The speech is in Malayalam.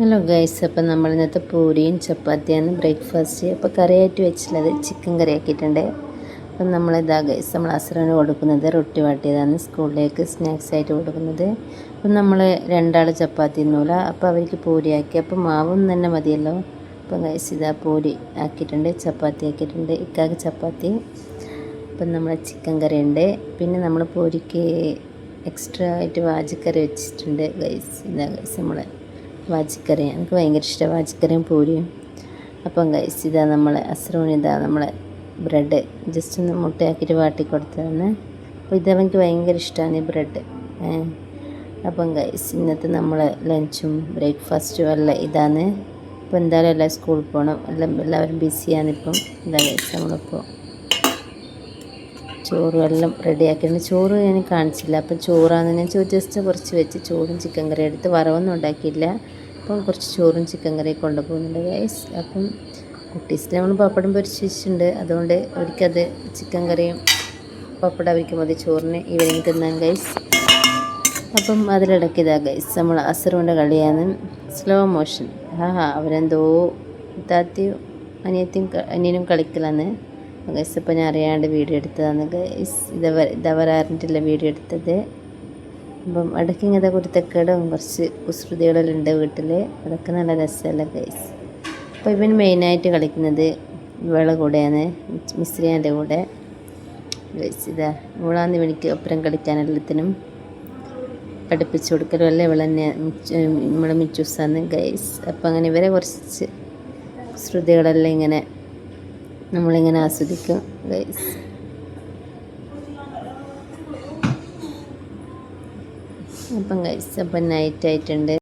ഹലോ ഗൈസ്, അപ്പം നമ്മൾ ഇന്നത്തെ പൂരിയും ചപ്പാത്തിയാണ് ബ്രേക്ക്ഫാസ്റ്റ്. അപ്പോൾ കറിയായിട്ട് വെച്ചിട്ടുള്ളത് ചിക്കൻ കറി ആക്കിയിട്ടുണ്ട്. അപ്പം നമ്മളിതാ ഗൈസ്, നമ്മൾ അസ്രന് കൊടുക്കുന്നത് റൊട്ടി വാട്ടിയതാണ് സ്കൂളിലേക്ക് സ്നാക്സ് ആയിട്ട് കൊടുക്കുന്നത്. അപ്പം നമ്മൾ രണ്ടാൾ ചപ്പാത്തി തിന്നൂല, അപ്പോൾ അവർക്ക് പൂരിയാക്കി. അപ്പോൾ മാവും തന്നെ മതിയല്ലോ. അപ്പം ഗൈസ് ഇതാ പൂരി ആക്കിയിട്ടുണ്ട്, ചപ്പാത്തി ആക്കിയിട്ടുണ്ട്, ഇക്കാക്ക് ചപ്പാത്തി. അപ്പം നമ്മൾ ചിക്കൻ കറി ഉണ്ട്. പിന്നെ നമ്മൾ പൂരിക്ക് എക്സ്ട്രാ ആയിട്ട് വാജിക്കറി വെച്ചിട്ടുണ്ട് ഗൈസ്. ഇതാ ഗൈസ് നമ്മൾ വാജിക്കറി, എനിക്ക് ഭയങ്കര ഇഷ്ടമാണ് വാജിക്കറിയും പൂരിയും. അപ്പം ഗൈസ് ഇതാ നമ്മളെ അസ്രൂന് ഇതാ നമ്മളെ ബ്രെഡ് ജസ്റ്റ് ഒന്ന് മുട്ടയാക്കിയിട്ട് വാട്ടി കൊടുത്തതാണ്. അപ്പോൾ ഇതവഎനിക്ക് ഭയങ്കര ഇഷ്ടമാണ് ഈ ബ്രെഡ്. അപ്പം ഗൈസ് ഇന്നത്തെ നമ്മൾ ലഞ്ചും ബ്രേക്ക്ഫാസ്റ്റും എല്ലാം ഇതാണ്. അപ്പോൾ എന്തായാലും എല്ലാം സ്കൂളിൽ പോകണം, എല്ലാവരും ബിസിയാണിപ്പം. എന്താ ഗൈസ് നമ്മളിപ്പോൾ ചോറും എല്ലാം റെഡിയാക്കിയിട്ടുണ്ട്. ചോറ് ഞാൻ കാണിച്ചില്ല, അപ്പം ചോറാണെന്ന് ഞാൻ ജസ്റ്റ് കുറച്ച് വെച്ച് ചോറും ചിക്കൻ കറി എടുത്ത് വറവൊന്നും ഉണ്ടാക്കിയില്ല. അപ്പം കുറച്ച് ചോറും ചിക്കൻ കറി കൊണ്ടുപോകുന്നുണ്ട് ഗൈസ്. അപ്പം കുട്ടീസിൽ നമ്മൾ പപ്പടം പൊരിച്ച് വെച്ചിട്ടുണ്ട്, അതുകൊണ്ട് അവർക്കത് ചിക്കൻ കറിയും പപ്പടം വയ്ക്കും മതി ചോറിന് ഈവനിങ് തിന്നാൻ ഗൈസ്. അപ്പം അതിലിടയ്ക്ക് ഇതാ ഗൈസ് നമ്മൾ അസറുവിൻ്റെ കളിയാണ്, സ്ലോ മോഷൻ. അവരെന്തോ താത്തിയും അനിയനും കളിക്കലാന്ന് ഗൈസ്. അപ്പോൾ ഞാൻ അറിയാണ്ട് വീഡിയോ എടുത്തതാണ് ഗൈസ്. ഇതവർ അറിഞ്ഞിട്ടില്ല വീഡിയോ എടുത്തത്. അപ്പം ഇടയ്ക്ക് ഇങ്ങനത്തെ കുരുത്തക്കേടും കുറച്ച് കുസൃതികളെല്ലാം ഉണ്ട് വീട്ടിൽ, അതൊക്കെ നല്ല രസമല്ല ഗൈസ്. അപ്പോൾ ഇവൻ മെയിനായിട്ട് കളിക്കുന്നത് ഇവളെ കൂടെയാണ്, മിസ്രിയാൻ്റെ കൂടെ ഗൈസ്. ഇതാ ഇവളാന്ന് ഇവനിക്ക് ഒപ്പരം കളിക്കാനെല്ലാത്തിനും പഠിപ്പിച്ചു കൊടുക്കലും അല്ലേ ഇവൾ തന്നെ, നമ്മളെ മിച്ചൂസാന്ന് ഗൈസ്. അപ്പം അങ്ങനെ ഇവരെ കുറച്ച് കുസൃതികളെല്ലാം ഇങ്ങനെ നമ്മളിങ്ങനെ ആസ്വദിക്കും ഗൈസ്. അപ്പം ഗൈസ് അപ്പം നൈറ്റ് ആയിട്ടുണ്ട്.